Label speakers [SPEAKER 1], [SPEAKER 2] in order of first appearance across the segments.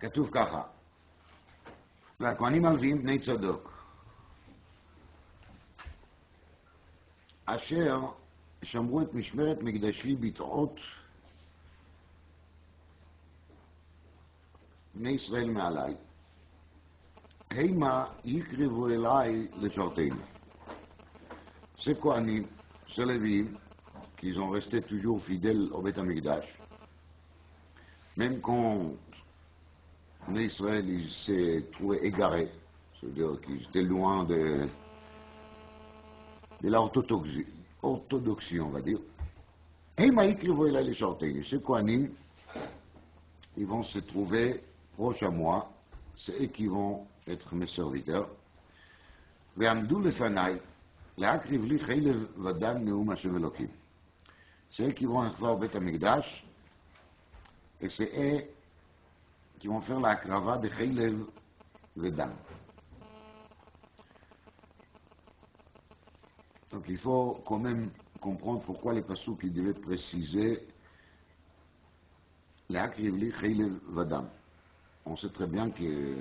[SPEAKER 1] כתוב ככה, והכהנים הלוויים בני צדוק, אשר שמרו את משמרת מקדשי בתעות בני ישראל מעליי, המה יקרבו אליי לשרתנו. Ces Kohanim, ces Lévites, qui ont resté toujours fidèles au Beth Amikdash, même quand Israël s'est trouvé égaré, c'est-à-dire qu'ils étaient loin de l'orthodoxie, on va dire, ces Kohanim, ils vont se trouver proches à moi, c'est eux qui vont être mes serviteurs. ועמדו לפניי להקריב לי חלב ודם נאום השם אלוקים. C'est eux qui vont entrer au Beth Amikdash, et c'est eux qui vont faire la krava de chaylev vedam. Donc il faut quand même comprendre pourquoi les passouk qui devaient préciser להקריב לי chaylev vedam. On sait très bien que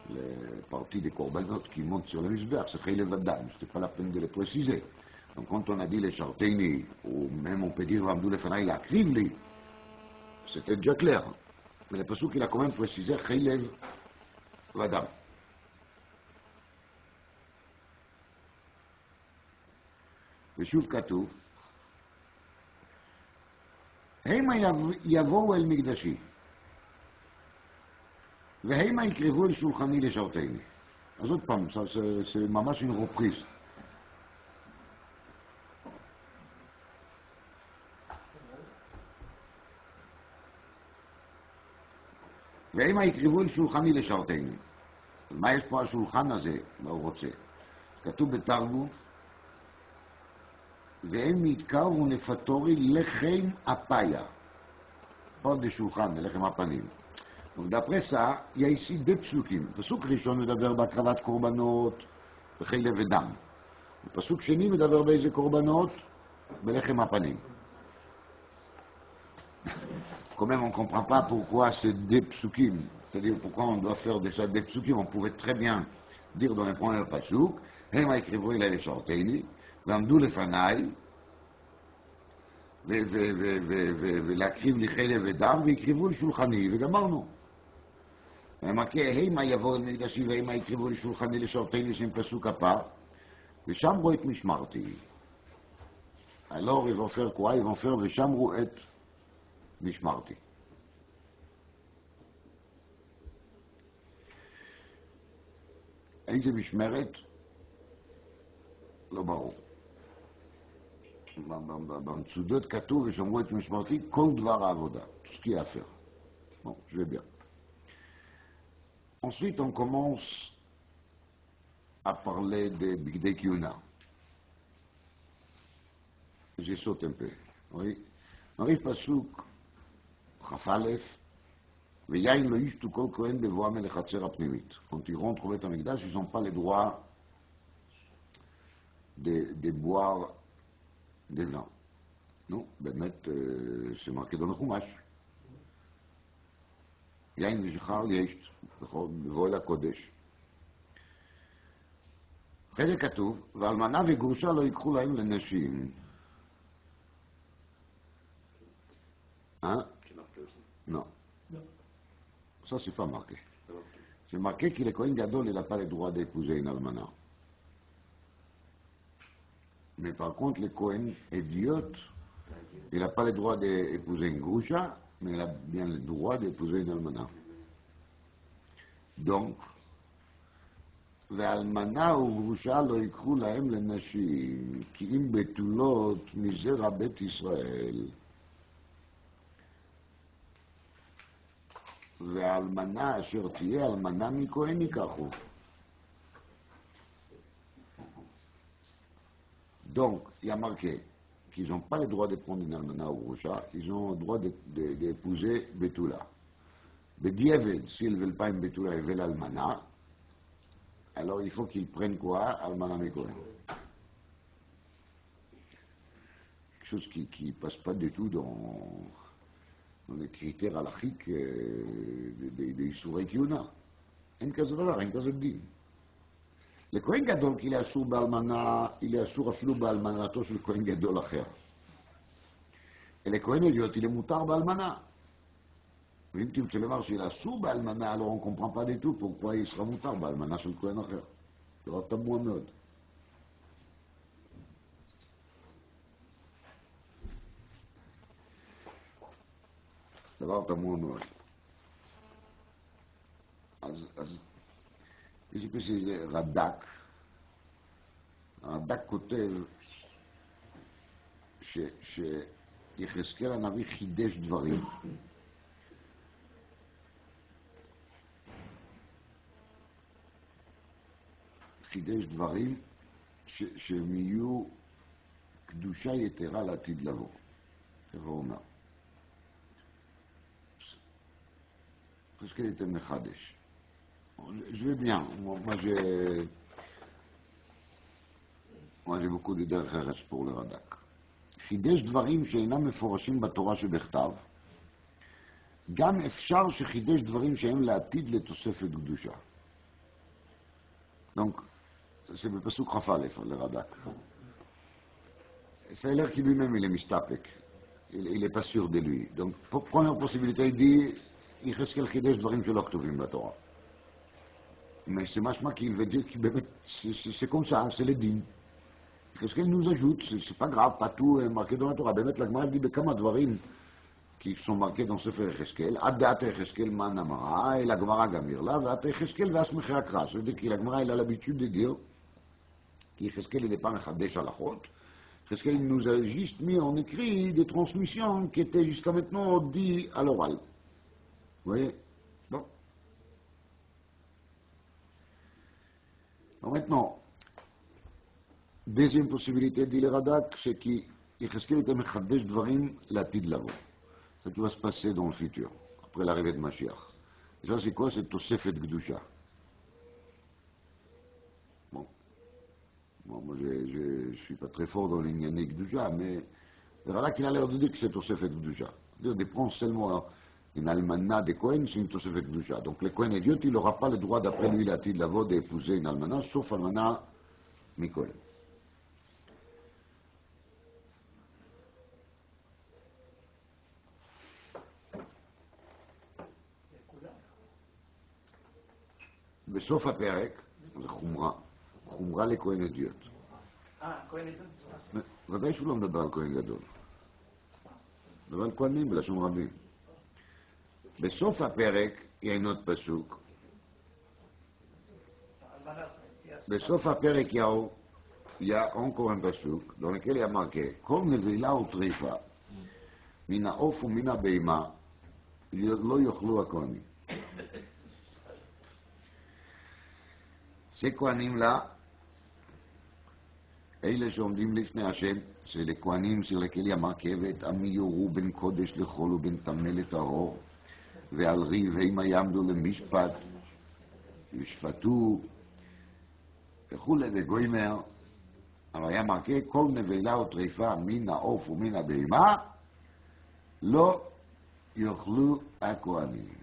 [SPEAKER 1] les parties des korbanot qui montent sur le misbéach, c'est chaylev vedam, c'était pas la peine de les préciser. Donc quand on a dit les charteni, ou même on peut dire vamdou lefanaï להקריב לי, c'était déjà clair. Mais le passouk il a quand même précisé chaylev vedam. ושוב כתוב, המה יבואו אל מקדשי, והמה יקרבו אל שולחני לשרתני. אז עוד פעם, זה ממש une reprise. והמה יקרבו אל שולחני לשרתני. מה יש פה השולחן הזה? מה הוא רוצה? כתוב בתרגום, והם יתקרבו נפתורי לחם אפיה. pas de shulchan, לחם הפנים. Donc d'après ça, il y a ici deux psukim. פסוק ראשון מדבר בהקרבת קורבנות בחילב ודם. ופסוק שני מדבר באיזה קורבנות? בלחם הפנים. Quand même, on ne comprend pas pourquoi c'est des psukim. C'est-à-dire pourquoi on doit faire déjà des psukim. On pouvait très bien dire dans le premier pasuk, המה יקרבו אליי לשרתני, ועמדו לפניי, ולהקריב לי חלב ודם, ויקרבו לשולחני, וגמרנו. המה יבוא אל מקדשי, והמה יקרבו לשולחני לשרתני, שם פסוק הבא, ושם רואה את משמרתי. Alors, ils vont faire quoi? Ils vont faire ושמרו את משמרתי. איזה משמרת? לא ברור. במצודות כתוב ושמרו את משמרתי כל דבר העבודה, tout ce qui est à faire. Bon, je vais bien. Ensuite, on commence à parler de Bigdei Kiyuna. Je saute un peu. Oui. arrive pasuk Chaf-Alef, ויין לא ישתו כל כהן בבואם אל החצר הפנימית. Quand ils rentrent au Beth Amikdash, ils n'ont pas le droit de boire des vins. Non, באמת, c'est marqué dans le Chumash. יין וזכר יש, בבוא אל הקודש. אחרי זה כתוב, ואלמנה וגרושה לא ייקחו להם לנשים. Non. Ça, c'est pas marqué. C'est marqué que le Kohen Gadol, il n'a pas le droit d'épouser une almana. Mais par contre, le Kohen idiot, il n'a pas le droit d'épouser une groucha, mais il a bien le droit d'épouser une almana. Donc, והאלמנה וגרושה לא ייקחו להם לנשים, כי אם בתולות מזרע בית ישראל, והאלמנה אשר תהיה אלמנה מכהן ייקחו. Donc, il y a marqué qu'ils n'ont pas le droit de prendre une almana ou groucha, ils ont le droit d'épouser Betula. Bedieved, s'ils ne veulent pas une Betula, ils veulent l'almana, alors il faut qu'ils prennent quoi? Almana Mekohen. Quelque chose qui ne passe pas du tout dans dans les critères halachiques d'Issourei Kiyuna. אין כזה דבר, אין כזה דין. לכהן גדול כי לאסור באלמנה, לאסור אפילו באלמנתו של כהן גדול אחר. לכהן עליון, למותר באלמנה. ואם תרצה לומר שלאסור באלמנה, alors on comprend pas du tout pourquoi il sera מותר באלמנה של כהן אחר. זה דבר תמוה מאוד. דבר תמוה מאוד. אז יש לי פה איזה רד"ק. הרד"ק כותב שיחזקאל הנביא חידש דברים. חידש דברים שהם יהיו קדושה יתרה לעתיד לבוא. ככה הוא אומר. יחזקאל était מחדש. Je vais bien. Moi j'ai beaucoup de דרך ארץ pour le רד"ק. חידש דברים שאינם מפורשים בתורה שבכתב. גם אפשר שחידש דברים שהם לעתיד לתוספת קדושה. Donc, c'est בפסוק כ"א le רד"ק. Ça a l'air qu'il lui-même il est מסתפק. Il est pas sûr de lui. Donc, première possibilité, il dit, יחזקאל חידש דברים שלא כתובים בתורה. Mais c'est משמע qu'il veut dire que c'est comme ça, c'est le din. יחזקאל nous ajoute, c'est pas grave, pas tout est marqué dans la Torah. באמת לגמרא dit בכמה דברים qui sont marqués dans ספר יחזקאל, עד דעת יחזקאל מן אמרה, אל הגמרא גמיר לה, ועד יחזקאל ואסמכי הקרא. Ça veut dire que לגמרא il a l'habitude de dire, כי יחזקאל il n'est pas מחדש הלכות, יחזקאל nous a juste mis en écrit des transmissions qui étaient jusqu'à maintenant dites à l'oral. Vous voyez? Bon. Alors maintenant, deuxième possibilité, dit le Radak, c'est qu'Yecheskel était mechaddesh dvarim l'atid lavo. Ça qui va se passer dans le futur, après l'arrivée de Mashiach. Et ça, c'est quoi? C'est Tosefet Gdusha. Bon. Moi, je suis pas très fort dans l'Inyané Gdusha, mais le Radak, il a l'air de dire que c'est Tosefet Gdusha. De prendre seulement une almana de Kohen, c'est une Tosefet Gdusha. Donc, le Kohen idiot, il n'aura pas le droit, d'après lui, l'atid lavo, d'épouser une almana, sauf almana mi-Kohen. בסוף הפרק, זה חומרה לכהן אדיוט.
[SPEAKER 2] כהן אדיוט?
[SPEAKER 1] ודאי שהוא לא מדבר על כהן גדול. מדבר על כהנים בלשון רבים. בסוף הפרק יהיה עוד פסוק. בסוף הפרק יהיה encore un פסוק, dans lequel il y a marqué, כל נבלה וטריפה, מן העוף ומן הבהמה, לא יאכלו הכהנים. Ces Kohanim-là, אלה שעומדים לפני השם, c'est les Kohanim sur lesquels il y a marqué, ואת עמי יורו בין קודש לחול ובין טמא לטהור, ועל ריב המה יעמדו למשפט, ישפטו, וכולי וגוימר, אבל היה marqué, כל נבלה או טריפה מן העוף ומן הבהמה, לא יאכלו הכהנים.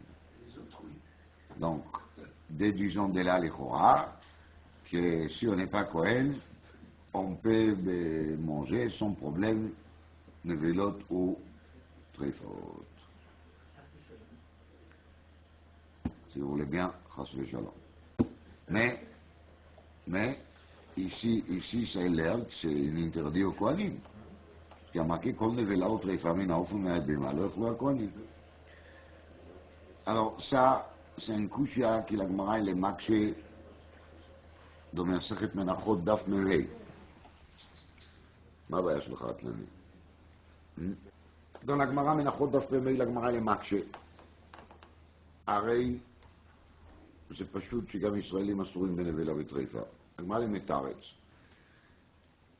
[SPEAKER 1] Donc, déduisons de là l'Echora, que si on n'est pas Kohen, on peut manger sans problème nevelot ou trifot. Si vous voulez bien, chas v'shalom. Mais ici, ça a l'air que c'est un interdit aux Kohanim. Parce qu'il y a marqué kol nevela ou trifa min ha'of u'me'al-bima, lo yachlu ha'kohanim. Alors ça, c'est un קושיה כי לגמרא היא למקשה במסכת מנחות דף מ"ה. מה הבעיה שלך, עטלני? dans הגמרא מנחות דף מ"ה לגמרא היא למקשה. הרי זה פשוט שגם ישראלים אסורים בנבלה וטריפה. הגמרא למתרץ.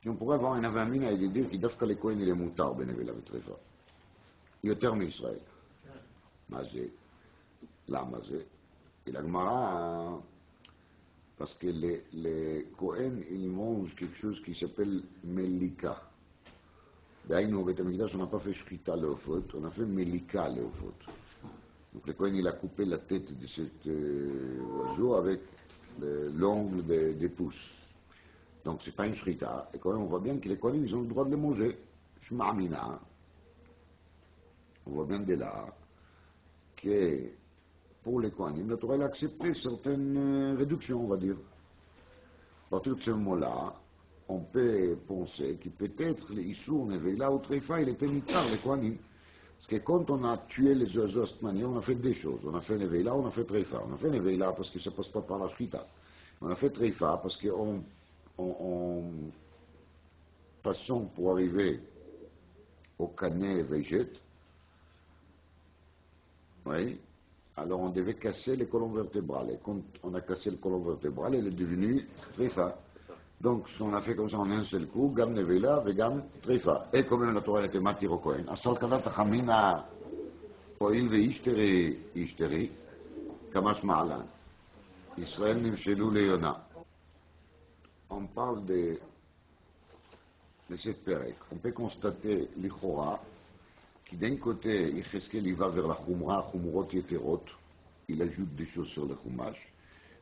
[SPEAKER 1] כי on pourrait avoir un avait amina et dire כי דווקא לכהן il est מותר בנבלה וטריפה. יותר מישראל. מה זה? למה זה? לגמרא, parce que le Kohen, il mange quelque chose qui s'appelle melika. D'ailleurs, au Beth Amikdash, on n'a pas fait Shrita Leofot, on a fait Melika Leofot. Donc le Kohen, il a coupé la tête de cet oiseau avec l'ongle des pouces. Donc c'est pas une Shrita. Et quand même, on voit bien que les Kohanim, ils ont le droit de le manger. Shma'amina. On voit bien dès là que pour les Kohanim, la Torah a accepté certaines réductions, on va dire. À partir de ce moment-là, on peut penser que peut-être les Issour, Neveila ou Treifa, il était mitard, les Kohanim. Parce que quand on a tué les oiseaux à cette manière, on a fait deux choses. On a fait Neveila, on a fait Treifa. On a fait Neveila parce que ça ne passe pas par la Shrita. On a fait Treifa parce qu'en passant pour arriver au Canet Veget, oui, alors on devait casser les colonnes vertébrales. Et quand on a cassé le colonne vertébrale, elle est devenue Treifa. Donc, on a fait comme ça en un seul coup, Gam Nevela, Vegam Treifa. Et comme la Torah était matir au Kohen, Asal Kadat Achamina, Poil Ishteri, Kamash Ma'alan. Israël Nimshelou Leona. On parle de cette période. On peut constater l'Ichora, qui d'un côté, Yecheskel, il va vers la Khumra, Khumrot Yeterot, il ajoute des choses sur le Chumash.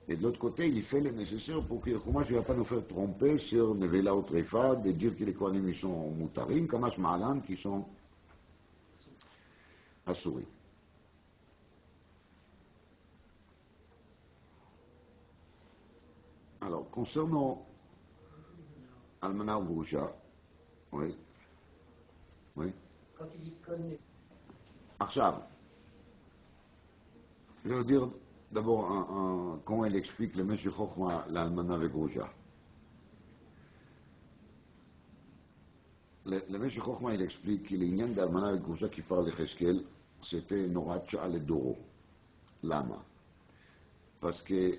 [SPEAKER 1] Et de l'autre côté, il fait le nécessaire pour que le Chumash ne va pas nous faire tromper sur Nevela ou Treifa, de dire que les Kohanim sont Moutarim, Kamash Ma'alan, qui sont Assouris. Alors, concernant Almana ou Groucha, oui.
[SPEAKER 2] Quand il dit connaît.
[SPEAKER 1] עכשיו, je vais vous dire d'abord comment il explique le Meshech Chochma, l'Almana Vegrouja. Le Meshech Chochma, il explique que l'Inyan d'Almana Vegrouja qui parle de Cheskel, c'était Norat Sha'al Doro. Lama. Parce que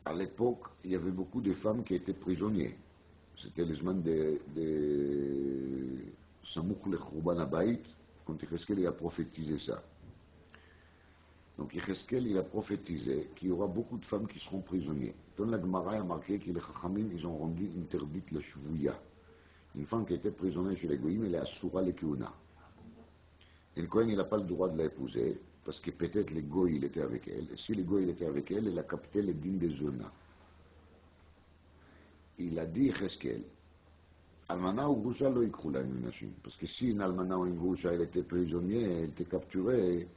[SPEAKER 1] à l'époque, il y avait beaucoup de femmes qui étaient prisonnières. C'était les semaines de Samouch le Khurban Abayit, quand Yecheskel a prophétisé ça. Donc Yecheskel, il a prophétisé qu'il y aura beaucoup de femmes qui seront prisonnières. Dans la Gemara, il a marqué que les Chachamim, ils ont rendu interdite la Shvouya. Une femme qui était prisonnière chez les Goïm, elle est Assoura le Keuna. Et le Kohen, il n'a pas le droit de l'épouser, parce que peut-être les Goï, il était avec elle. Et si les Goï, il était avec elle, elle a capté les dîmes des Zona. Il a dit Yecheskel, Almana ou Groucha lo yikru la nashim. Parce que si une Almana ou une Groucha, elle était prisonnière, elle était capturée,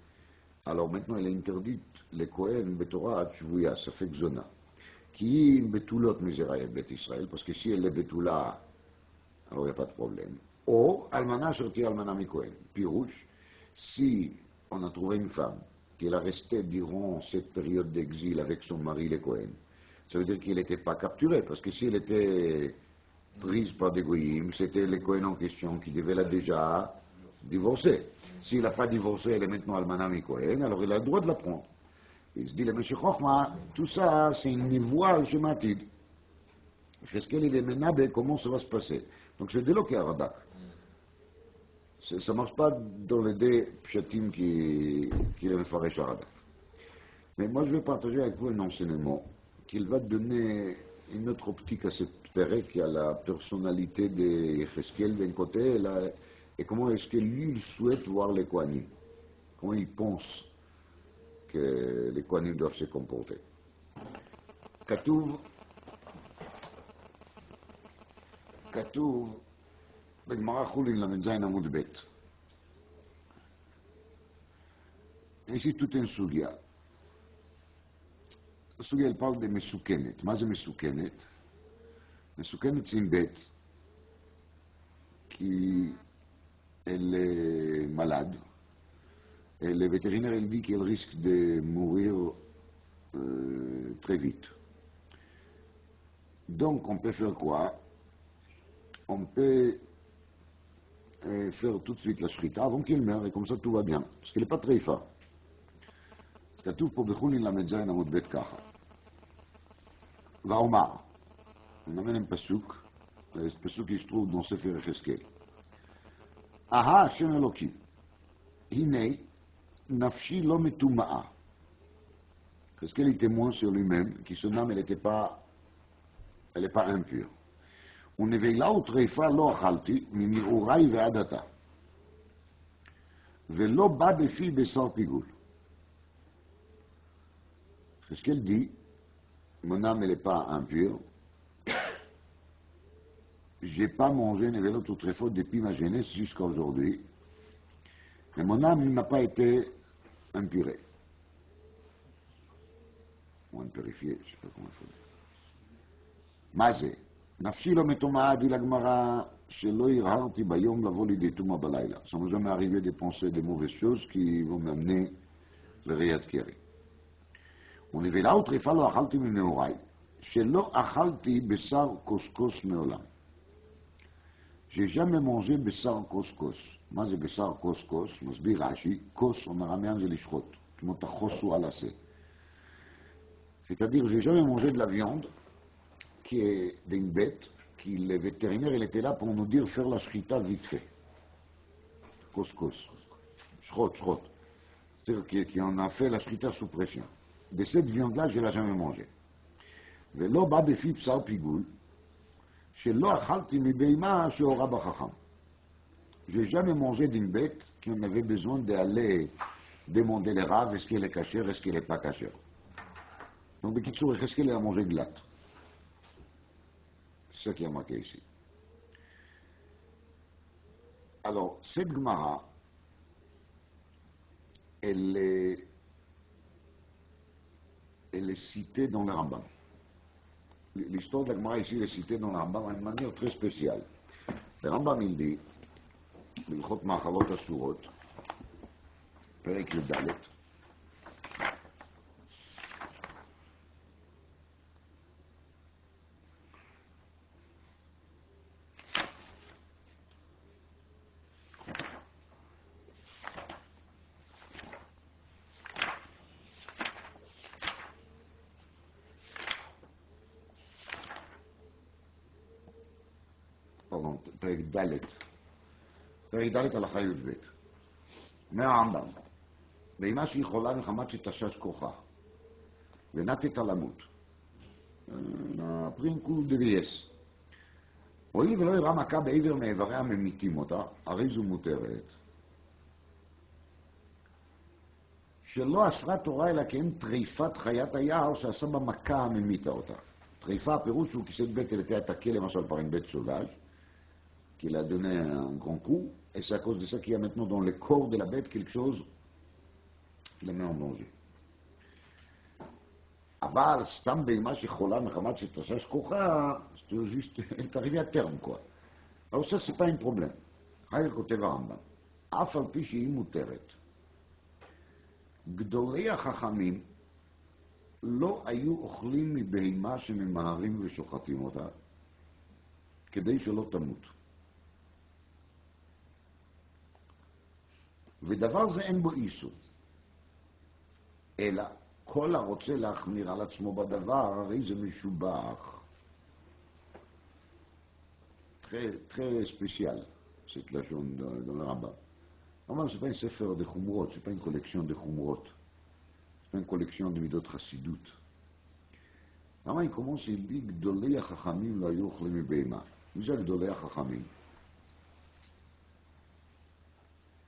[SPEAKER 1] alors maintenant elle est interdite, les Kohen, Betorah, Tchvouya, ça fait Zona. Qui Betulot Misraël, Bet Israël, parce que si elle est Betula, alors il n'y a pas de problème. Ou Almana sorti Almana mi Kohen. Pirouche, si on a trouvé une femme qui a resté durant cette période d'exil avec son mari, les Kohen, ça veut dire qu'il n'était pas capturé, parce que s'il était prise par des goyim, c'était les Kohen en question qui devaient la déjà divorcer. S'il n'a pas divorcé, elle est maintenant Almana mi Kohen, alors il a le droit de la prendre. Il se dit, le Meshech Chochma, tout ça, c'est une voile schématique. Qu'est-ce qu'elle est menable, comment ça va se passer? Donc c'est de là qu'il y a Radak. Ça ne marche pas dans les deux pshatim qui est Mefaresh Radak. Mais moi, je vais partager avec vous un enseignement qu'il va donner une autre optique à cette période qui a la personnalité de Yecheskel d'un côté et comment est-ce que lui il souhaite voir les Kohanim. Comment il pense que les Kohanim doivent se comporter. Katuv, בגמרא חולין ל"ז עמוד ב'. Ici, tout une סוגיה. הסוגיה, elle parle de מסוכנת. מה זה מסוכנת? מסוכנת c'est une bête qui elle est malade et le vétérinaire il dit qu'elle risque de mourir très vite. Donc on peut faire quoi? On peut faire tout de suite la shrita avant qu'il meure, et comme ça tout va bien. Parce qu'il n'est pas très fort. כתוב פה בחולין ל"ז עמוד ב' ככה. ואומר, נאמן עם פסוק, פסוק qui se trouve dans ספר יחזקאל. אהה השם אלוקים, הנה נפשי לא מטומאה. יחזקאל est témoin sur lui-même, que son âme elle n'est pas impure. ונבלה וטרפה לא אכלתי מנעוריי ועד עתה. ולא bas בפי בשר פיגול. Yézéchiel dit, mon âme elle n'est pas impure, j'ai pas mangé nevela ou trefot depuis ma jeunesse jusqu'à aujourd'hui, mais mon âme n'a pas été impurée. Ou impurifiée, je ne sais pas comment il faut dire. מה זה? נפשי לא מטומאה, dit la Gemara, שלא הרהרתי ביום לבוא לידי טומאה בלילה. Ça m'est jamais arrivé de penser des mauvaises choses qui vont m'amener לראיית קרי. ונבלה וטרפה לא אכלתי מנעוריי, שלא אכלתי בשר קוסקוס מעולם. J'ai jamais mangé בשר קוסקוס. מה זה בשר קוסקוס? מסביר רש"י, כוס en araméen זה לשחוט, כמו תחוסו על עשה. C'est-à-dire, j'ai jamais mangé de la viande qui est d'une bête, qui le vétérinaire, il était là pour nous dire faire la shrita vite fait. Kos. Shrot. C'est-à-dire qu'on a fait la shrita sous pression. De cette viande-là, je ne l'ai jamais mangée. ולא בא בפי בשר פיגול, שלא אכלתי מבהמה שהורה בחכם. J'ai jamais mangé d'une bête qui en avait besoin d'aller demander les raves, est-ce qu'elle est cachère, est-ce qu'elle n'est pas cachère. Donc, בקיצור, est-ce qu'elle a mangé glatte? C'est ça qui a marqué ici. Alors, cette Gemara, elle est citée dans le Rambam. L'histoire de la Gemara ici est citée dans le Rambam d'une manière très spéciale. Le Rambam, il dit, בהלכות מאכלות אסורות, פרק י"ד, פרק ד' הלכה י"ב. מהרמב"ם, בהמה שהיא חולה מחמת שתשש כוחה, ונטת למות. פרין כול דבייס. הואיל ולא יראה מכה בעבר מאיבריה ממיתים אותה, הרי זו מותרת. שלא אסרה תורה אלא כן טריפת חיית היער שעשה בה מכה הממיתה אותה. טריפה, הפירוש הוא כיסד בית elle était attaquée למשל par une bête sauvage, qu'il a donné un grand coup, et c'est à cause de ça qu'il y a maintenant dans le corps de la bête quelque chose qui la met en danger. אבל סתם בהמה שחולה מחמת שתשש כוחה, c'est juste, elle est arrivée à terme, quoi. Alors ça, c'est pas un problème. חייל כותב הרמב"ם, אף על פי שהיא מותרת, גדולי החכמים לא היו אוכלים מבהמה שממהרים ושוחטים אותה, כדי שלא תמות. ודבר זה אין בו איסור, אלא כל הרוצה להחמיר על עצמו בדבר, הרי זה משובח. très spécial, cette לשון dans le Rambam. Rambam, c'est pas un sefer de chumrot, c'est pas une collection de chumrot, c'est pas une collection de midot chassidut. Rambam, il commence, il dit, גדולי החכמים לא היו אוכלים מבהמה. מי זה גדולי החכמים?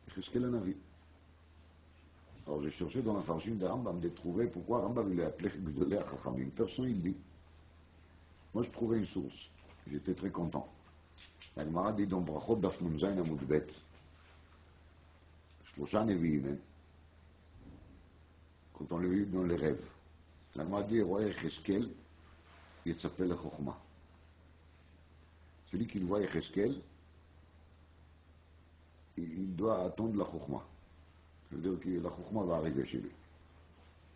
[SPEAKER 1] יחזקאל הנביא. Alors j'ai cherché dans la farshim de Rambam de trouver pourquoi Rambam il est appelé Gdolei HaChachamim. Personne il dit. Moi je trouvais une source. J'étais très content. La Gemara dit dans Brachot Daf Nun Zayin Amud Bet, Shlosha Nevi'im, quand on l'a vu dans les rêves, la Gemara dit Roé Yecheskel Yetzapeh LeChochma. Celui qui voit Yecheskel, il doit attendre la Chochma. Ça veut dire que la Chochma va arriver chez lui.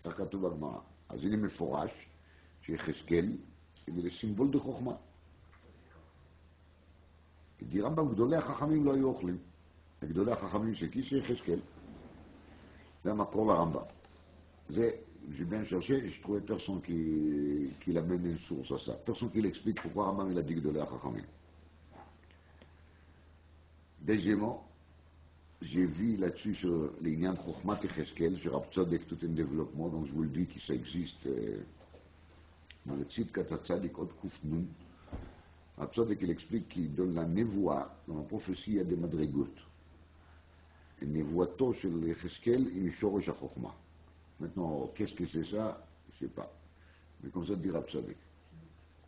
[SPEAKER 1] כך כתוב בגמרא. אז הנה מפורש שיחזקאל זה סימבול דחוכמה. כי רמב"ם גדולי החכמים לא היו אוכלים. גדולי החכמים שכי שיחזקאל. זה המקור לרמב"ם. זה, j'ai bien cherché, j'ai trouvé personne qui l'amène une source à ça. Personne qui l'explique pourquoi Rambam il a dit גדולי החכמים. Deuxièmement, j'ai vu là-dessus sur les Inyan Chochmat et Cheskel, sur Abtsadek, tout un développement, donc je vous le dis que ça existe dans le Tzidkat HaTzadik, Od Kuf Nun, Tzaddik, il explique qu'il donne la névoie. Dans la prophétie, il y a des madrigot. Et névoito chez les Cheskel, il me chorosh à Chokhmah. Maintenant, qu'est-ce que c'est ça? Je ne sais pas. Mais comme ça dira Tzaddik.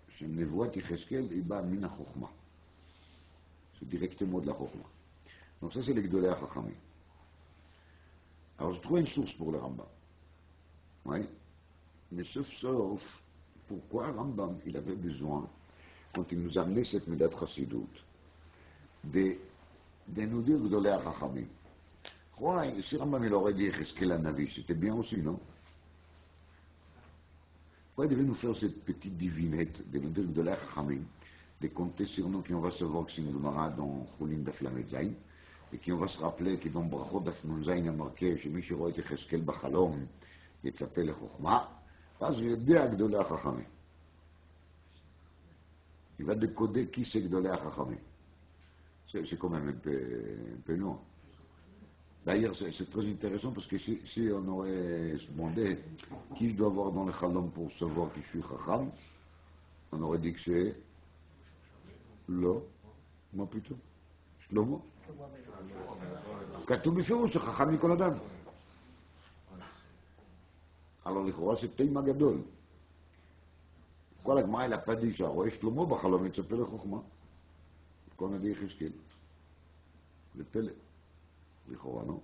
[SPEAKER 1] Chez névoie, Cheskel, il va mina Chokhmah. C'est directement de la Chokhmah. Donc ça, c'est les Gdolei HaChachamim. Alors, je trouve une source pour le Rambam. Oui. Mais sauf, pourquoi Rambam, il avait besoin, quand il nous amenait cette Midat Chassidut, de nous dire Gdolei HaChachamim. Si Rambam il aurait dit Cheskel Hanavi, c'était bien aussi, non? Pourquoi il devait nous faire cette petite divinette de nous dire Gdolei HaChachamim, de compter sur nous, qui on va se voir que c'est une Gemara dans Choulin Daf Lamed Zayin, et qui on va se rappeler que dans Brachot Daf Nun Zayin, il y a marqué שמי שרואה את יחזקאל בחלום יצפה לחוכמה, אז הוא יודע גדולי החכמים. Il va décoder qui c'est Gdolei HaChachamim. C'est quand même un peu long. D'ailleurs, c'est très intéressant parce que si on aurait demandé qui je dois voir dans le Chalom pour savoir que je suis Chacham, on aurait dit que c'est לא, מה פתאום? שלמה? כתוב בפירוש שחכם מכל אדם. Alors לכאורה זה תימה גדול. כל הגמרא אל הפדי שהרואה שלמה בחלום יצפה לחוכמה. כל נביא יחזקאל. זה פלא. לכאורה, לא?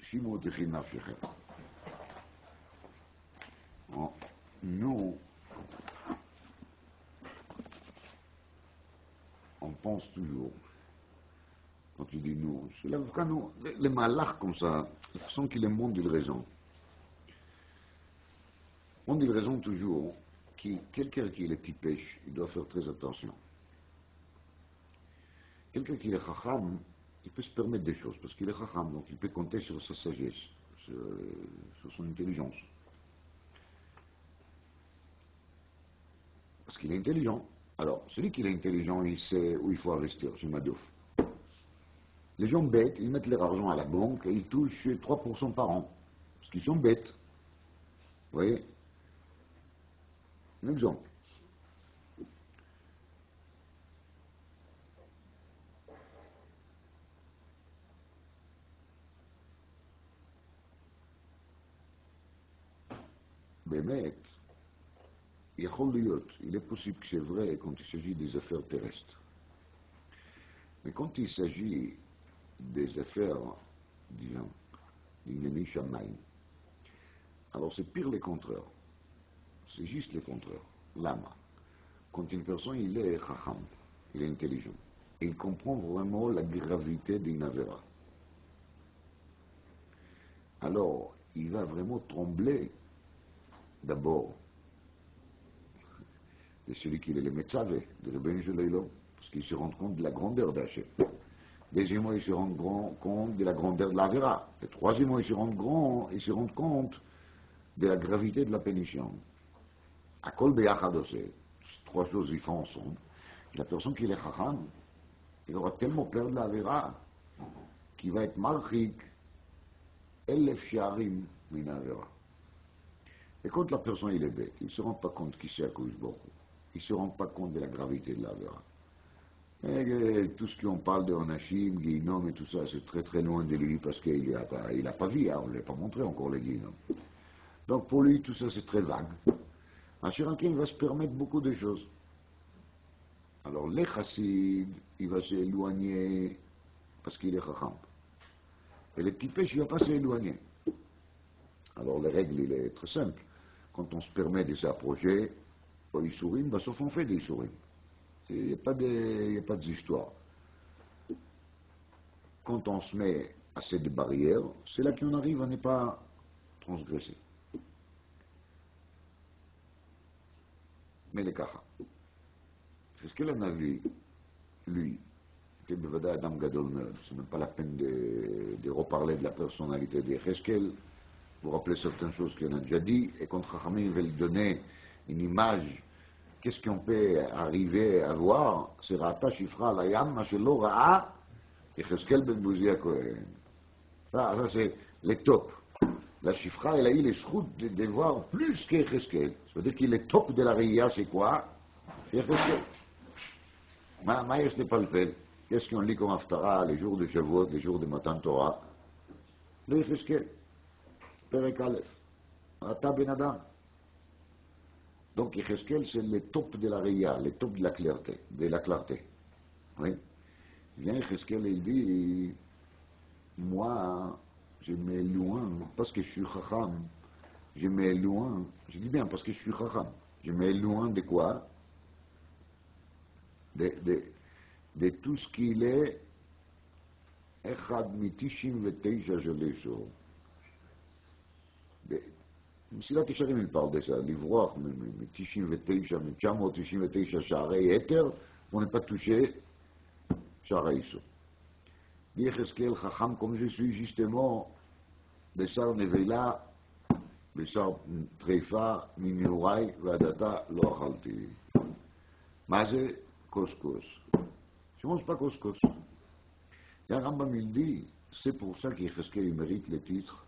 [SPEAKER 1] שימו תכי נפשכם. Nous, on pense toujours, quand tu dis nous, c'est l'avocat, nous, les malachs comme ça, la façon qu'il le monde, il raison. On dit raison toujours, quelqu'un qui est tipèche, il doit faire très attention. Quelqu'un qui est chacham, il peut se permettre des choses, parce qu'il est chacham, donc il peut compter sur sa sagesse, sur son intelligence. Parce qu'il est intelligent. Alors, celui qui est intelligent, il sait où il faut investir, c'est Madoff. Les gens bêtes, ils mettent leur argent à la banque et ils touchent 3% par an. Parce qu'ils sont bêtes. Vous voyez? Un exemple. באמת, il est possible que c'est vrai quand il s'agit des affaires terrestres. Mais quand il s'agit des affaires, disons, d'Ineni Shamaïm, alors c'est pire les contraires. C'est juste les contraires. Lama. Quand une personne, il est chacham, il est intelligent, et il comprend vraiment la gravité d'une avera. Alors, il va vraiment trembler, d'abord, de celui qui est le Metzavé, de Rebbeinu Shel, parce qu'il se rend compte de la grandeur d'Hachem. Deuxièmement, il se rend compte de la grandeur de l'Avera. Et troisièmement, il se rend compte de la gravité de la pénition. À Kol Beyachad aussi, trois choses ils font ensemble. La personne qui est Chacham, il aura tellement peur de l'Avera qu'il va être marchik, elef sharim min Avera. Et quand la personne il est bête, il ne se rend pas compte qui c'est Akadosh Baruch Hu. Il ne se rend pas compte de la gravité de l'Avera. Et tout ce qu'on parle de Onashim, Guinom et tout ça, c'est très très loin de lui parce qu'il n'a pas vu, hein, on ne l'a pas montré encore les Guinom. Donc pour lui, tout ça c'est très vague. Un Chirankin va se permettre beaucoup de choses. Alors les Chassid, il va s'éloigner parce qu'il est Chacham. Et le Tipèche, il ne va pas s'éloigner. Alors les règles, il est très simple. Quand on se permet de s'approcher, au Issourim, sauf on fait des Issourim. Il n'y a pas d'histoire. Quand on se met à cette barrière, c'est là qu'on arrive à ne pas transgresser. Mais les Kacha. C'est ce qu'il en a vu, lui, qui est Adam Gadol Meod. Ce n'est pas la peine de reparler de la personnalité de Cheskel. Vous rappelez certaines choses qu'on a déjà dit, et quand Chachamim veut donner une image, qu'est-ce qu'on peut arriver à voir? C'est Rata Shifra Layam, Mashelo Ra'a, et Cheskel Ben Bouzi Kohen. Ça c'est les top. La Shifra, elle a eu les schroutes de voir plus qu'Echeskel. Ça veut dire qu'il est top de la Ria, c'est quoi? Echeskel. Maïs n'est pas le fait. Qu'est-ce qu'on lit comme Haftara, les jours de Shavuot, les jours de Matan Torah? Le Echeskel. Perek Aleph. Ata Ben Adam. Donc Echeskel, c'est le top de la Ria, le top de la clarté. Oui. Il vient Echeskel et il dit, moi, je mets loin, parce que je suis Chacham, je mets loin, je dis bien parce que je suis Chacham, je mets loin de quoi? De tout ce qu'il est, Echad mitishim veteisha jelesho. Mesilat Yesharim, il parle de ça, l'ivroi, mitishim veteisha, mitchamo tishim veteisha, Sharei Eter, on n'est pas touché, Sharei Iso. Dit Echeskel, Chacham, comme je suis justement, Bessar Nevela, Bessar Treifa, Miniurai, Vadata, Lo Achalti. Maze, Couscous. Je ne mange pas couscous. Et Rambam, il dit, c'est pour ça qu'Echeskel mérite le titre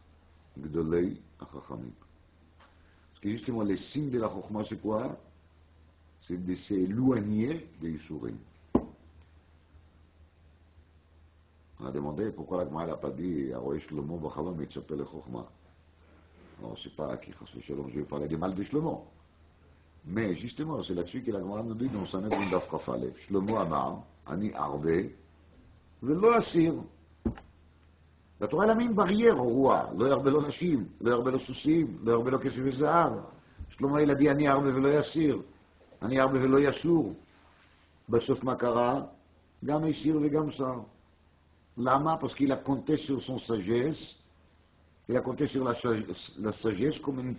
[SPEAKER 1] Gdolei Achachamim. Parce que justement, les signes de la Chokhmah, c'est quoi? C'est de s'éloigner des Yisurim. On a demandé pourquoi la Gemara n'a pas dit Aroé Shlomo Bachalom et Tzapel le Chokhmah. Alors, c'est pas qui je vais parler des mal de Shlomo. Mais justement, c'est là-dessus que la Gemara nous dit dans Sanhedrin Daf Chaf Aleph, Shlomo Amar, Ani Arve, Velo Asir. La Torah a mis une barrière au roi, Lo Yarbe Lo Nashim, Lo Yarbe Lo Susim, Lo Yarbe Lo Kesef Vezahav. Shlomo il a dit Ani Arve Velo Asir, Ani Arve Velo Yasur. בסוף מה קרה? גם הסיר וגם שר. למה? parce qu'il a compté sur son sagesse, il a compté sur la sagesse comme un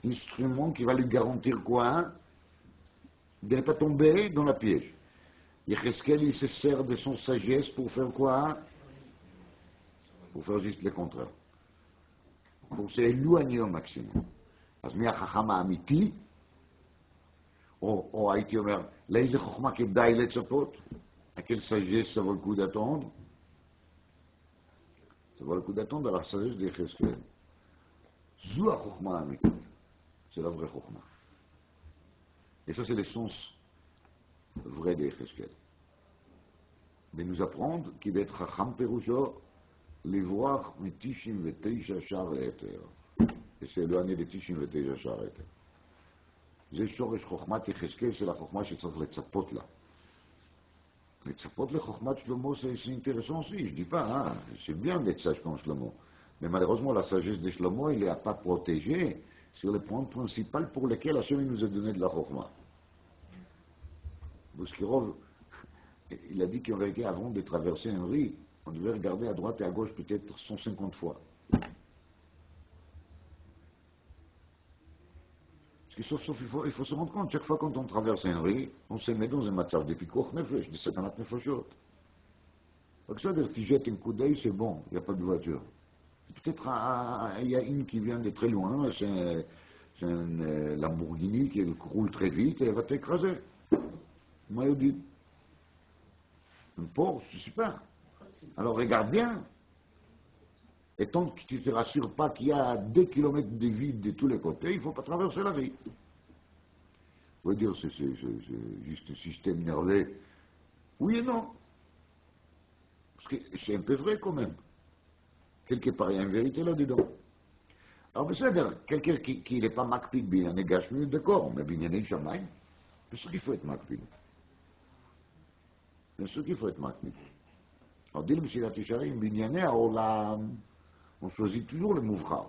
[SPEAKER 1] instrument qui va lui garantir quoi? De ne pas tomber dans la piège. Yecheskel, il se sert de son sagesse pour faire quoi? Pour faire juste le contraire. Pour s'éloigner au maximum. אז מי החכם האמיתי? או הייתי אומר, לאיזה חוכמה כדאי לצפות? À quelle sagesse ça vaut le coup d'attendre? Ça vaut le coup d'attendre à la sagesse de Yecheskel. Zou la chokhma amitit. C'est la vraie chokhma. Et ça, c'est le sens vrai de Yecheskel. De nous apprendre qu'il va être chacham perusho, les voir mitishim veteisha shar eter. Et c'est éloigné de tishim veteisha shar eter. זה שורש חוכמת יחזקאל של החוכמה שצריך לצפות לה. לצפות לחוכמת שלמה c'est intéressant aussi, je dis pas, hein, c'est bien d'être sage comme Shlomo. Mais malheureusement, la sagesse de Shlomo, il n'est pas protégée sur le point principal pour lequel Hachem nous a donné de la chokma. Bouskirov, il a dit qu'en vérité, avant de traverser un riz, on devait regarder à droite et à gauche peut-être 150 fois. Parce que sauf il faut se rendre compte, chaque fois quand on traverse un riz, on se met dans un matzav de pikoch nefesh, de satanat nefashot. Donc ça veut dire que tu jettes un coup d'œil, c'est bon, il n'y a pas de voiture. Peut-être il y a une qui vient de très loin, c'est un Lamborghini qui roule très vite et elle va t'écraser. Moi, je dis, un Porsche, je ne sais pas. Alors regarde bien. Et tant que tu ne te rassures pas qu'il y a 2 kilomètres de vide de tous les côtés, il ne faut pas traverser la vie. Vous pouvez dire, c'est juste un système nerveux. Oui et non. Parce que c'est un peu vrai quand même. Quelque part, il y a une vérité là-dedans. Alors, c'est-à-dire, quelqu'un qui n'est pas makpid, bien négache mieux, d'accord, mais bien n'est jamais. Bien sûr qu'il faut être makpid. Bien sûr qu'il faut être makpid. Alors, dit le Mesilat Yesharim, binyané haolam, on choisit toujours le mouvra.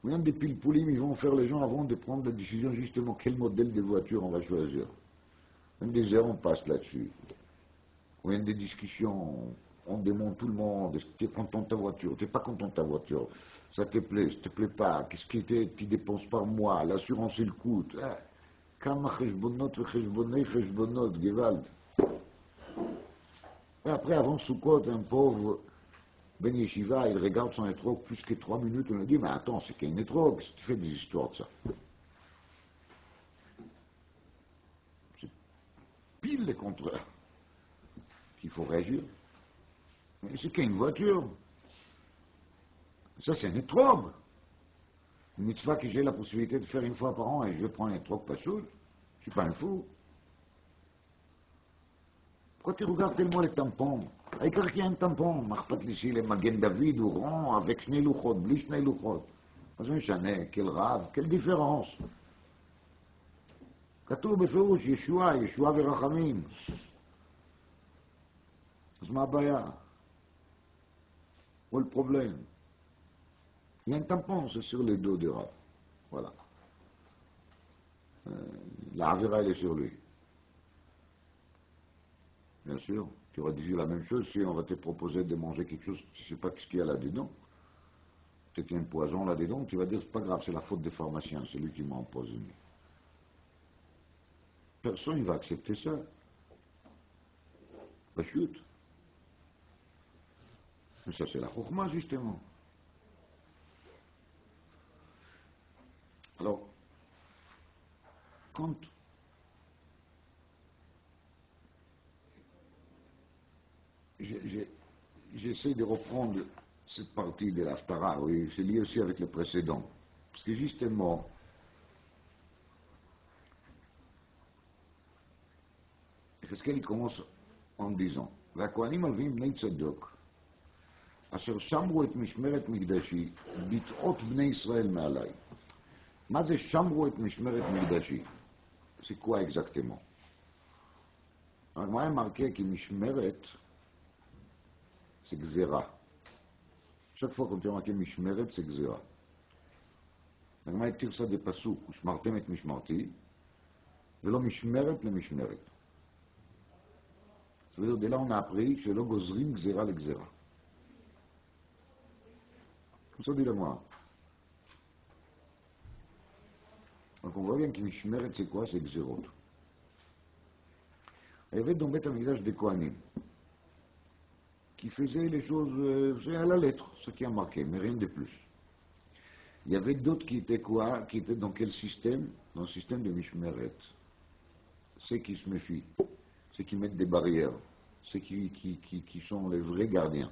[SPEAKER 1] Combien de pilpoulim ils vont faire les gens avant de prendre la décision justement quel modèle de voiture on va choisir? Même des heures on passe là-dessus. Combien de discussions, on demande tout le monde, est-ce que tu es content de ta voiture? Tu n'es pas content de ta voiture? Ça te plaît, ça te plaît pas? Qu'est-ce que tu dépenses par mois? L'assurance il coûte. Kama cheshbonot vecheshbonei cheshbonot, Gewalt. Et après, avant Soukot, un pauvre Ben Yeshiva, il regarde son étrog plus que 3 minutes, on lui dit, mais attends, c'est qu'un étrog, tu fais des histoires de ça. C'est pile le contraire qu'il faut réagir. Mais c'est qu'une voiture. Ça, c'est un étrog. Une mitzvah que j'ai la possibilité de faire une fois par an et je vais prendre un troc pasoul, je ne suis pas un fou. Pourquoi tu regardes tellement les tampons? העיקר qu'il y a un tampon, מה אכפת לי שיהיה למגן דוד ou rond avec שני לוחות, בלי שני לוחות. מה זה משנה? quel rave, quelle différence? כתוב בפירוש ישועה, ישועה ורחמים. אז מה הבעיה? Où est le problème? Il y a un tampon, c'est sur le dos du Rav. Voilà. La Avera, elle est sur lui. Bien sûr, tu aurais dit la même chose si on va te proposer de manger quelque chose, tu ne sais pas ce qu'il y a là-dedans. Peut-être qu'il y a un poison là-dedans, tu vas dire, c'est pas grave, c'est la faute des pharmaciens, c'est lui qui m'a empoisonné. Personne ne va accepter ça. Pas chute. Mais ça, c'est la chokhma, justement. Alors, quand j'essaie de reprendre cette partie de l'Haftara, oui, c'est lié aussi avec le précédent. Parce que justement, Yechezkel commence en disant, והכהנים הלווים בני צדוק, אשר שמרו את משמרת מקדשי, ביטאות בני ישראל מעליי. מה זה שמרו את משמרת מקדשי? C'est quoi exactement? הגמרא marqué כי משמרת c'est גזירה. Chaque fois qu'on tient marqué משמרת, c'est גזירה. הגמרא תיר ça des פסוק, ושמרתם את משמרתי, ולא משמרת למשמרת. Ça veut dire, dès là, on a appris que le gozrim gzera le gzera. Comme ça, dis-le-moi. Donc, on voit bien que Mishmeret, c'est quoi? C'est gzerot. Il y avait dans Beth Amikdash des Kohanim qui faisaient les choses à la lettre, ce qui a marqué, mais rien de plus. Il y avait d'autres qui étaient quoi? Qui étaient dans quel système? Dans le système de Mishmeret. Ceux qui se méfient. Ceux qui mettent des barrières, ceux qui sont les vrais gardiens.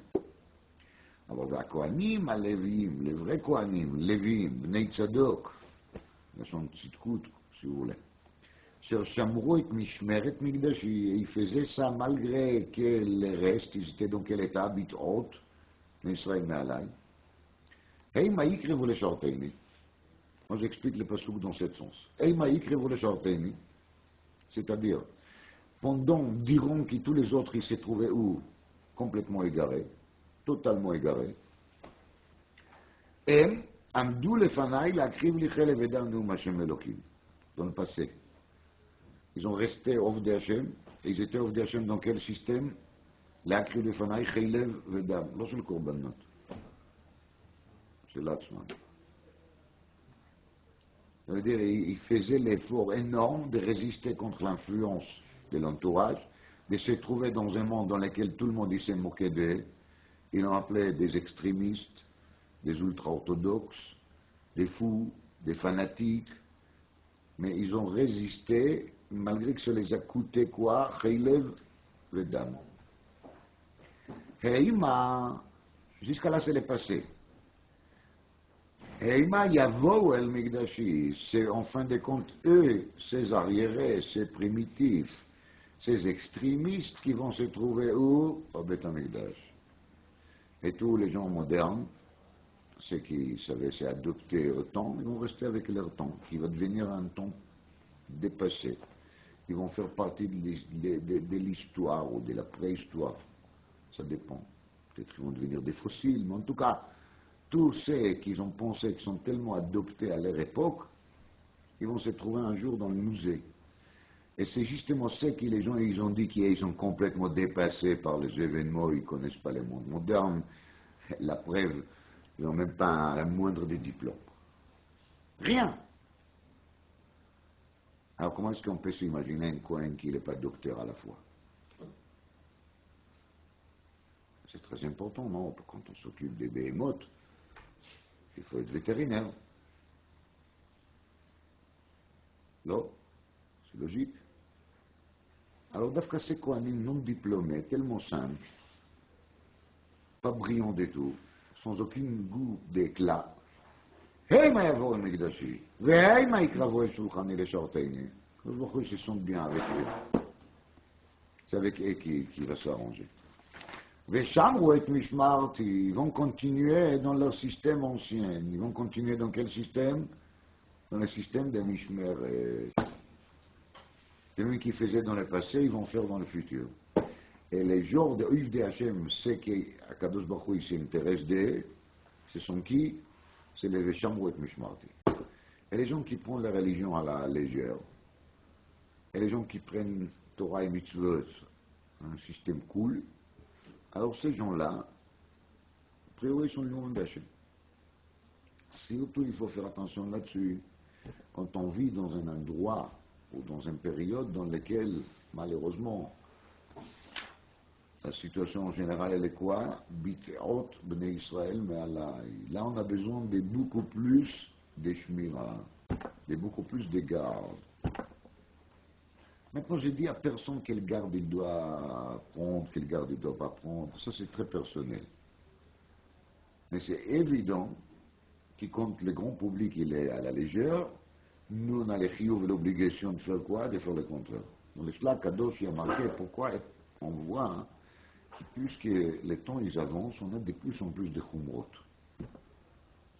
[SPEAKER 1] Alors, les Kohanim, les vrais Kohanim, Lévim, Bnei Tzadok, ils sont tzidkout, si vous voulez. Sur Shamro et Mishmeret Mikdash, ils faisaient ça malgré que les restes, ils étaient dans quel état, bit haute, l'Israël Me'alai. Hey, Maïkre voulait shorteni. Moi, j'explique le passouk dans ce sens. Hey, Maïkre voulait shorteni, c'est-à-dire, pendant, diront que tous les autres, ils se trouvaient où? Complètement égarés, totalement égarés. Et, Amdou le Fanaï, la kriv lichel evedanu Hashem Elohim, dans le passé. Ils ont resté off de Hashem, et ils étaient off de Hashem dans quel système? La kriv le Fanaï, cheilev vedam, non c'est le korbanot, c'est l'Atzman. Ça veut dire, ils faisaient l'effort énorme de résister contre l'influence de l'entourage, de se trouver dans un monde dans lequel tout le monde s'est moqué d'eux. Ils l'ont appelé des extrémistes, des ultra-orthodoxes, des fous, des fanatiques, mais ils ont résisté, malgré que ça les a coûté quoi? Chaylev vedam. Heima, jusqu'à là c'est le passé. Heima yavo el migdashi, c'est en fin de compte eux, ces arriérés, ces primitifs, ces extrémistes qui vont se trouver où? Au Beth Amikdash. Et tous les gens modernes, ceux qui savaient s'adopter au temps, ils vont rester avec leur temps, qui va devenir un temps dépassé. Ils vont faire partie de l'histoire ou de la préhistoire. Ça dépend. Peut-être qu'ils vont devenir des fossiles, mais en tout cas, tous ceux qui ont pensé, qui sont tellement adoptés à leur époque, ils vont se trouver un jour dans le musée. Et c'est justement ce que les gens ils ont dit qu'ils sont complètement dépassés par les événements, ils ne connaissent pas le monde moderne. La preuve, ils n'ont même pas un moindre des diplômes. Rien. Alors comment est-ce qu'on peut s'imaginer un Kohen qui n'est pas docteur à la fois? C'est très important, non? Quand on s'occupe des behemoths, il faut être vétérinaire. Non? C'est logique. Alors, d'Afka, c'est quoi un non diplômé, tellement simple, pas brillant du tout, sans aucun goût d'éclat, המה יבואו אל מקדשי, והמה יקרבו אל שולחני לשרתני. הקדוש ברוך הוא se sent bien avec eux. C'est avec eux qu'il va s'arranger. Veshamru et mishmarti, ils vont continuer dans leur système ancien. Ils vont continuer dans quel système? Dans le système des mishmeret. Celui qui faisait dans le passé, ils vont faire dans le futur. Et les gens de Uif de Hachem, c'est qu'Akadosh Baruch Hu, il s'intéresse d'eux, ce sont qui? C'est les Veshamru et mishmarti. Et les gens qui prennent la religion à la légère, et les gens qui prennent Torah et mitzvot, un système cool, alors ces gens-là, a priori, ils sont loin d'Hachem. Surtout, il faut faire attention là-dessus. Quand on vit dans un endroit ou dans une période dans laquelle, malheureusement, la situation en général, elle est quoi? Biteot, Bnei Israël, mais Allah. Là, on a besoin de beaucoup plus de shmira, de beaucoup plus de garde. Maintenant, je dis à personne quelle garde il doit prendre, quelle garde il ne doit pas prendre. Ça, c'est très personnel. Mais c'est évident que quand le grand public il est à la légère, nous, on a les chiyuv et l'obligation de faire quoi? De faire le contraire. Dans le Shlach Kadosh, il y a marqué pourquoi on voit que puisque les temps ils avancent, on a de plus en plus de chumrot.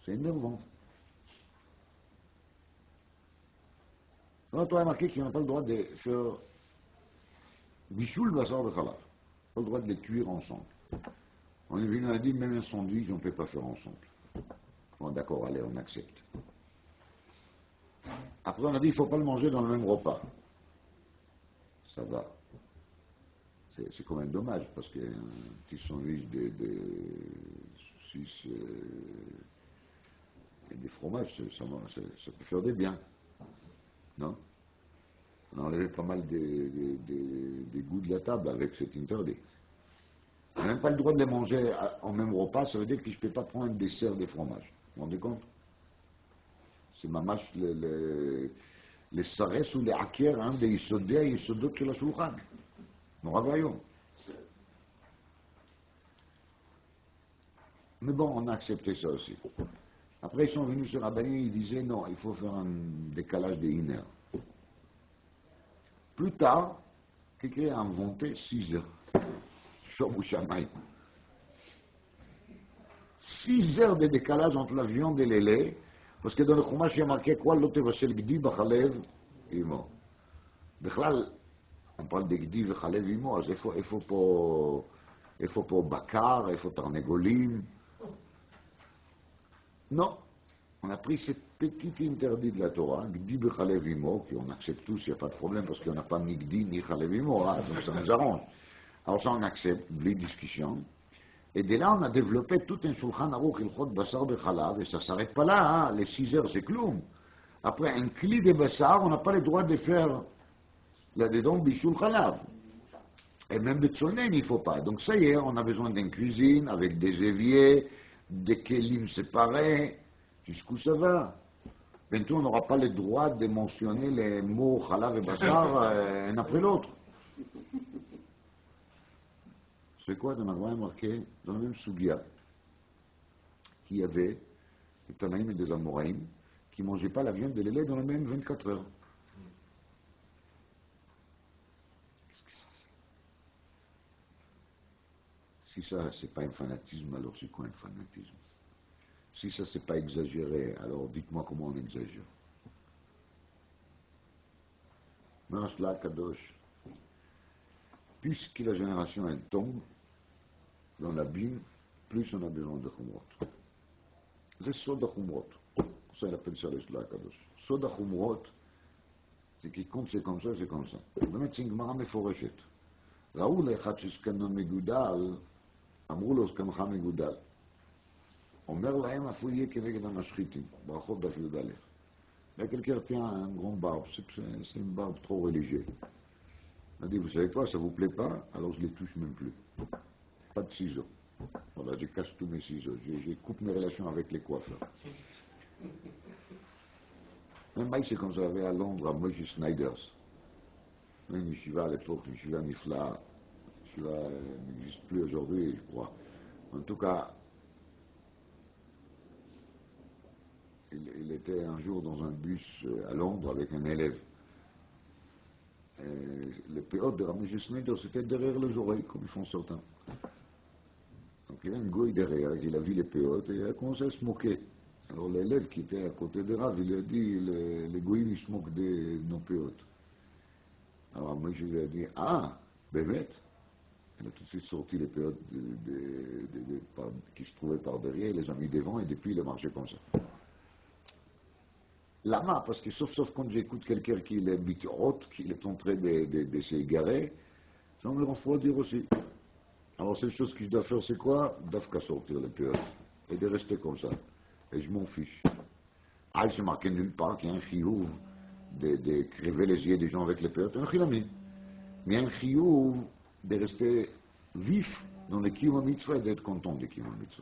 [SPEAKER 1] C'est énervant. Alors, toi, marqué qu'il n'a pas le droit de faire bichoul, basar, chalaf. Pas le droit de les cuire ensemble. On est venu à dire, même un sandwich, on ne peut pas faire ensemble. Bon, d'accord, allez, on accepte. Après, on a dit, il ne faut pas le manger dans le même repas. Ça va. C'est quand même dommage, parce qu'un petit sandwich de saucisses et des fromages, ça peut faire des biens. Non? On a enlevé pas mal des goûts de la table avec cet interdit. On n'a même pas le droit de les manger en même repas, ça veut dire que je ne peux pas prendre un dessert de fromage. Vous vous rendez compte? C'est mamash les sares ou les akers, des isodés et isodot de la shulchan. Nous ravaillons. Mais bon, on a accepté ça aussi. Après, ils sont venus sur Rabbanim, ils disaient non, il faut faire un décalage des inner. Plus tard, quelqu'un a inventé 6 heures. Shobu Shamayim. 6 heures de décalage entre la viande et le lait, parce que dans le Chumash, il y a marqué quoi? L'otevachel gdi bachalev imo. Bechlal, on parle de gdi bachalev imo, אז איפה פה בקר, איפה תרנגולים? Non, on a pris cette petite interdit de la Torah, Gdi bechalev imo, qu'on accepte tous, il n'y a pas de problème, parce qu'on n'a pas ni Gdi ni chalev imo, hein, donc ça nous arrange. Alors ça, on accepte, les discussions. Et de là, on a développé tout un Shulchan Aruch, Ilchot Basar Bechalav, et ça ne s'arrête pas là, hein, les 6 heures, c'est cloum. Après, un cli de Basar, on n'a pas le droit de faire là-dedans Bishul Chalav. Et même de Tzonen, il ne faut pas. Donc ça y est, on a besoin d'une cuisine avec des éviers, des kelim séparés, jusqu'où ça va. Bientôt, on n'aura pas le droit de mentionner les mots Chalav et Basar un après l'autre. C'est quoi dans la Gemara marqué dans le même Sugia qu'il y avait des Tanaïm et des Amoraïm qui ne mangeaient pas la viande et le lait dans les mêmes 24 heures. Qu'est-ce que c'est? Si ça, c'est pas un fanatisme, alors c'est quoi un fanatisme? Si ça, c'est pas exagéré, alors dites-moi comment on exagère. Marshla Kadosh. Puisque la génération, elle tombe dans l'abîme, plus on a besoin de Khumrot. C'est Soda Khumrot. Ça, il appelle ça l'Ishla Kadosh. Soda Khumrot, c'est qui compte, c'est comme ça, c'est comme ça. באמת, c'est une גמרא מפורשת. ראו לאחד שזקנו מגודל, אמרו לו זקנך מגודל. אומר להם, אף הוא יהיה כנגד המשחיתים, ברכות דף י"א. Là, quelqu'un tient un grand barbe, c'est une barbe trop religieuse. Il a dit, vous savez quoi, ça vous plaît pas, alors je les touche même plus. Pas de ciseaux. Voilà, je casse tous mes ciseaux, je coupe mes relations avec les coiffeurs. Même Mike, c'est comme ça, avait à Londres, à Moshe Snyders. Une yeshiva à l'époque, une yeshiva nifla. Une yeshiva n'existe plus aujourd'hui, je crois. En tout cas, il était un jour dans un bus à Londres avec un élève. Le péote de Ramesh Schneider, c'était derrière les oreilles, comme ils font certains. Donc il y a une goy derrière, il a vu les péotes et il a commencé à se moquer. Alors l'élève qui était à côté de Rav, il lui a dit, les goyim ils se moquent de nos péotes. Alors moi je lui ai dit, ah, bébête. Il a tout de suite sorti les péotes qui se trouvaient par derrière, il les a mis devant et depuis il a marché comme ça. Lama, parce que sauf quand j'écoute quelqu'un qui est bitourot, qui est en train de s'égarer, ça me refroidir aussi. Alors, cette chose que je dois faire, c'est quoi? D'afka sortir les péotes et de rester comme ça. Et je m'en fiche. Ah, il se marqué nulle part qu'il y a un chiyuv de crever les yeux des gens avec les péotes, un chilami. Mais un chiyuv de rester vif dans le kiyum mitzvah et d'être content du kiyum mitzvah.